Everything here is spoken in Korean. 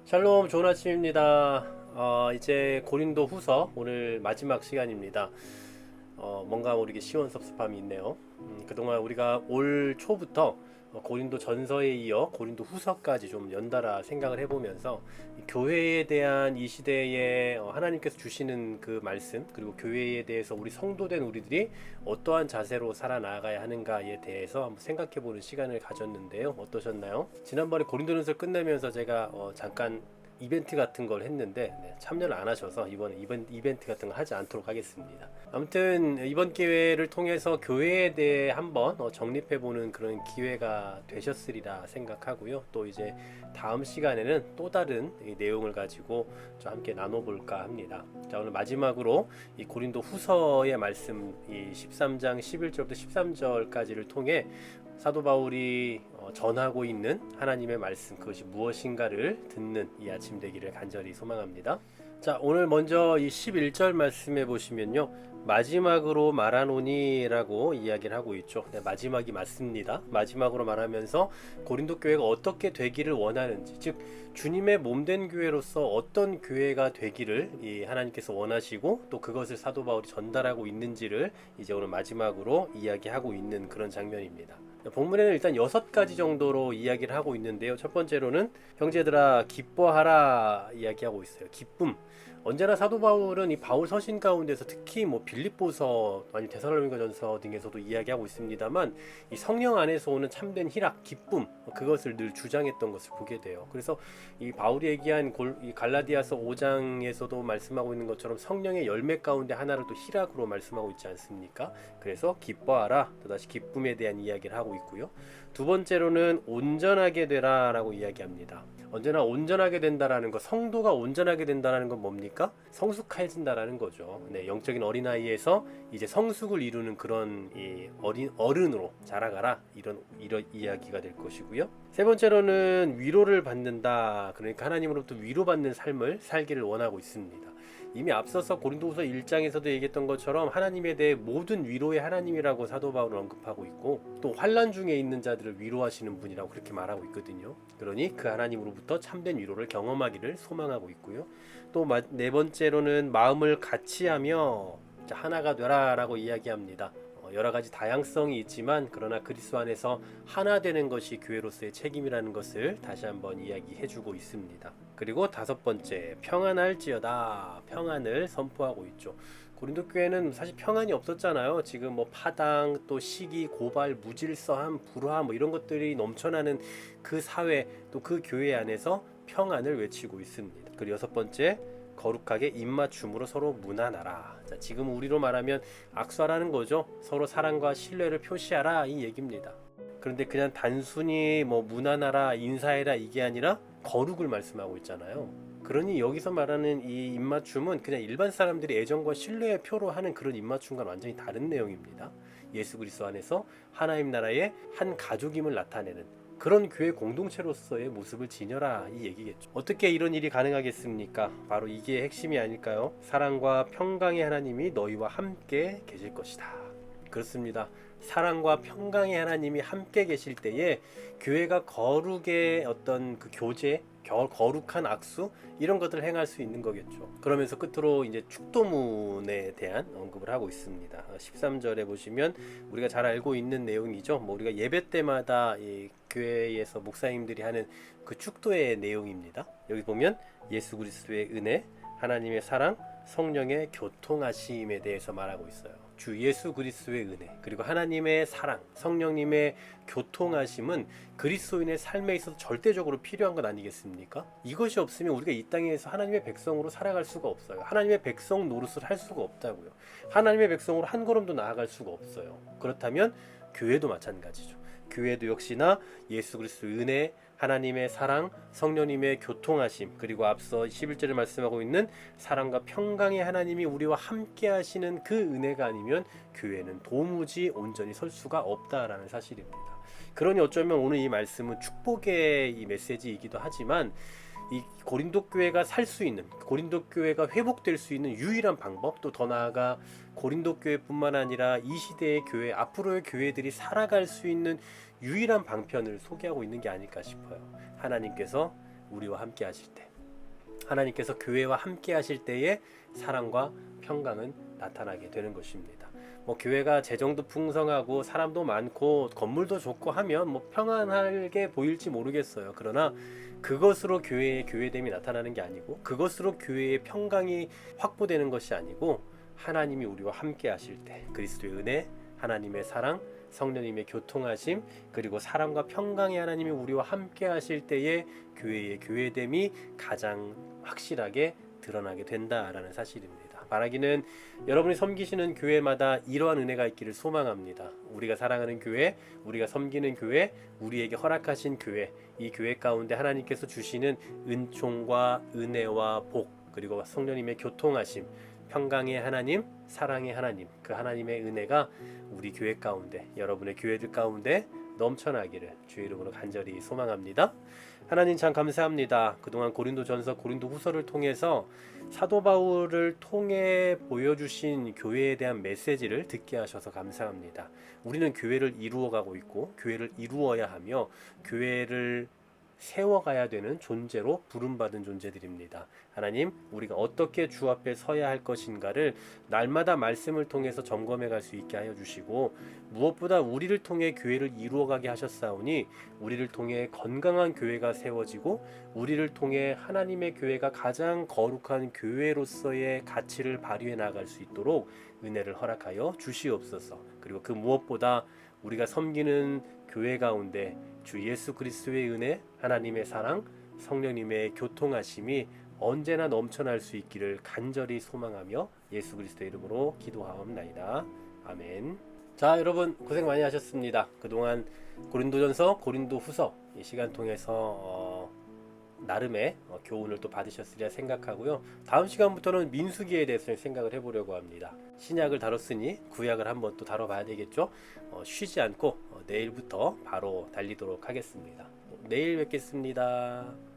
샬롬, 좋은 아침입니다. 이제 고린도 후서 오늘 마지막 시간입니다. 뭔가 모르게 시원섭섭함이 있네요. 그동안 우리가 올 초부터 고린도 전서에 이어 고린도 후서까지 좀 연달아 생각을 해보면서 이 교회에 대한 이 시대에 하나님께서 주시는 그 말씀, 그리고 교회에 대해서 우리 성도된 우리들이 어떠한 자세로 살아나가야 하는가에 대해서 한번 생각해보는 시간을 가졌는데요. 어떠셨나요? 지난번에 고린도전서 끝내면서 제가 잠깐 이벤트 같은 걸 했는데 참여를 안 하셔서 이번에 이벤트 같은 걸 하지 않도록 하겠습니다. 아무튼 이번 기회를 통해서 교회에 대해 한번 정립해보는 그런 기회가 되셨으리라 생각하고요. 또 이제 다음 시간에는 또 다른 내용을 가지고 좀 함께 나눠볼까 합니다. 자, 오늘 마지막으로 이 고린도 후서의 말씀, 이 13장 11절부터 13절까지를 통해 사도 바울이 전하고 있는 하나님의 말씀, 그것이 무엇인가를 듣는 이 아침 되기를 간절히 소망합니다. 자, 오늘 먼저 이 11절 말씀해 보시면요, 마지막으로 말하노니 라고 이야기를 하고 있죠. 네, 마지막이 맞습니다. 마지막으로 말하면서 고린도 교회가 어떻게 되기를 원하는지, 즉 주님의 몸된 교회로서 어떤 교회가 되기를 이 하나님께서 원하시고 또 그것을 사도 바울이 전달하고 있는지를 이제 오늘 마지막으로 이야기하고 있는 그런 장면입니다. 본문에는 일단 6가지 정도로 이야기를 하고 있는데요. 첫 번째로는 형제들아 기뻐하라 이야기하고 있어요. 기쁨. 언제나 사도 바울은 이 바울 서신 가운데서 특히 뭐 빌립보서 아니 데살로니가전서 등에서도 이야기하고 있습니다만 이 성령 안에서 오는 참된 희락, 기쁨, 그것을 늘 주장했던 것을 보게 돼요. 그래서 이 바울이 얘기한 이 갈라디아서 5장에서도 말씀하고 있는 것처럼 성령의 열매 가운데 하나를 또 희락으로 말씀하고 있지 않습니까? 그래서 기뻐하라, 또다시 기쁨에 대한 이야기를 하고 있고요. 두 번째로는 온전하게 되라 라고 이야기합니다. 언제나 온전하게 된다라는 것, 성도가 온전하게 된다라는 건 뭡니까? 성숙해진다라는 거죠. 네, 영적인 어린아이에서 이제 성숙을 이루는 그런 이 어른으로 자라가라, 이런 이야기가 될 것이고요. 세 번째로는 위로를 받는다. 그러니까 하나님으로부터 위로받는 삶을 살기를 원하고 있습니다. 이미 앞서서 고린도후서 1장에서도 얘기했던 것처럼 하나님에 대해 모든 위로의 하나님이라고 사도 바울은 언급하고 있고, 또 환난 중에 있는 자들을 위로하시는 분이라고 그렇게 말하고 있거든요. 그러니 그 하나님으로부터 참된 위로를 경험하기를 소망하고 있고요. 또 네 번째로는 마음을 같이하며 하나가 되라 라고 이야기합니다. 여러 가지 다양성이 있지만 그러나 그리스도 안에서 하나 되는 것이 교회로서의 책임이라는 것을 다시 한번 이야기해주고 있습니다. 그리고 다섯 번째, 평안할지어다. 평안을 선포하고 있죠. 고린도 교회는 사실 평안이 없었잖아요. 지금 뭐 파당, 또 시기, 고발, 무질서함, 불화함, 뭐 이런 것들이 넘쳐나는 그 사회, 또 그 교회 안에서 평안을 외치고 있습니다. 그리고 여섯 번째, 거룩하게 입맞춤으로 서로 문안하라. 자, 지금 우리로 말하면 악수하라는 거죠. 서로 사랑과 신뢰를 표시하라, 이 얘기입니다. 그런데 그냥 단순히 뭐 문안하라, 인사해라 이게 아니라 거룩을 말씀하고 있잖아요. 그러니 여기서 말하는 이 입맞춤은 그냥 일반 사람들이 애정과 신뢰의 표로 하는 그런 입맞춤과는 완전히 다른 내용입니다. 예수 그리스도 안에서 하나님 나라의 한 가족임을 나타내는 그런 교회 공동체로서의 모습을 지녀라, 이 얘기겠죠. 어떻게 이런 일이 가능하겠습니까? 바로 이게 핵심이 아닐까요? 사랑과 평강의 하나님이 너희와 함께 계실 것이다. 그렇습니다. 사랑과 평강의 하나님이 함께 계실 때에 교회가 거룩의 어떤 그 교제, 거룩한 악수 이런 것들을 행할 수 있는 거겠죠. 그러면서 끝으로 이제 축도문에 대한 언급을 하고 있습니다. 13절에 보시면 우리가 잘 알고 있는 내용이죠. 뭐 우리가 예배 때마다 이 교회에서 목사님들이 하는 그 축도의 내용입니다. 여기 보면 예수 그리스도의 은혜, 하나님의 사랑, 성령의 교통하심에 대해서 말하고 있어요. 주 예수 그리스도의 은혜, 그리고 하나님의 사랑, 성령님의 교통하심은 그리스도인의 삶에 있어서 절대적으로 필요한 것 아니겠습니까? 이것이 없으면 우리가 이 땅에서 하나님의 백성으로 살아갈 수가 없어요. 하나님의 백성 노릇을 할 수가 없다고요. 하나님의 백성으로 한 걸음도 나아갈 수가 없어요. 그렇다면 교회도 마찬가지죠. 교회도 역시나 예수 그리스도의 은혜, 하나님의 사랑, 성령님의 교통하심, 그리고 앞서 11절에 말씀하고 있는 사랑과 평강의 하나님이 우리와 함께 하시는 그 은혜가 아니면 교회는 도무지 온전히 설 수가 없다라는 사실입니다. 그러니 어쩌면 오늘 이 말씀은 축복의 이 메시지이기도 하지만 이 고린도 교회가 살 수 있는, 고린도 교회가 회복될 수 있는 유일한 방법, 또 더 나아가 고린도 교회뿐만 아니라 이 시대의 교회, 앞으로의 교회들이 살아갈 수 있는 유일한 방편을 소개하고 있는 게 아닐까 싶어요. 하나님께서 우리와 함께 하실 때, 하나님께서 교회와 함께 하실 때에 사랑과 평강은 나타나게 되는 것입니다. 뭐 교회가 재정도 풍성하고 사람도 많고 건물도 좋고 하면 뭐 평안하게 보일지 모르겠어요. 그러나 그것으로 교회의 교회됨이 나타나는 게 아니고, 그것으로 교회의 평강이 확보되는 것이 아니고, 하나님이 우리와 함께 하실 때 그리스도의 은혜, 하나님의 사랑, 성령님의 교통하심, 그리고 사랑과 평강의 하나님이 우리와 함께 하실 때에 교회의 교회됨이 가장 확실하게 드러나게 된다라는 사실입니다. 바라기는 여러분이 섬기시는 교회마다 이러한 은혜가 있기를 소망합니다. 우리가 사랑하는 교회, 우리가 섬기는 교회, 우리에게 허락하신 교회, 이 교회 가운데 하나님께서 주시는 은총과 은혜와 복, 그리고 성령님의 교통하심, 평강의 하나님, 사랑의 하나님, 그 하나님의 은혜가 우리 교회 가운데, 여러분의 교회들 가운데 넘쳐나기를 주의 이름으로 간절히 소망합니다. 하나님 참 감사합니다. 그동안 고린도전서, 고린도후서를 통해서 사도 바울을 통해 보여주신 교회에 대한 메시지를 듣게 하셔서 감사합니다. 우리는 교회를 이루어가고 있고 교회를 이루어야 하며 교회를 세워가야 되는 존재로 부름받은 존재들입니다. 하나님, 우리가 어떻게 주 앞에 서야 할 것인가를 날마다 말씀을 통해서 점검해 갈 수 있게 하여 주시고, 무엇보다 우리를 통해 교회를 이루어가게 하셨사오니 우리를 통해 건강한 교회가 세워지고 우리를 통해 하나님의 교회가 가장 거룩한 교회로서의 가치를 발휘해 나갈 수 있도록 은혜를 허락하여 주시옵소서. 그리고 그 무엇보다 우리가 섬기는 교회 가운데 주 예수 그리스도의 은혜, 하나님의 사랑, 성령님의 교통하심이 언제나 넘쳐날 수 있기를 간절히 소망하며 예수 그리스도의 이름으로 기도하옵나이다. 아멘. 자, 여러분 고생 많이 하셨습니다. 그동안 고린도전서, 고린도후서 이 시간 통해서 나름의 교훈을 또 받으셨으리라 생각하고요. 다음 시간부터는 민수기에 대해서 생각을 해보려고 합니다. 신약을 다뤘으니 구약을 한번 또 다뤄봐야 되겠죠. 쉬지 않고 내일부터 바로 달리도록 하겠습니다. 내일 뵙겠습니다.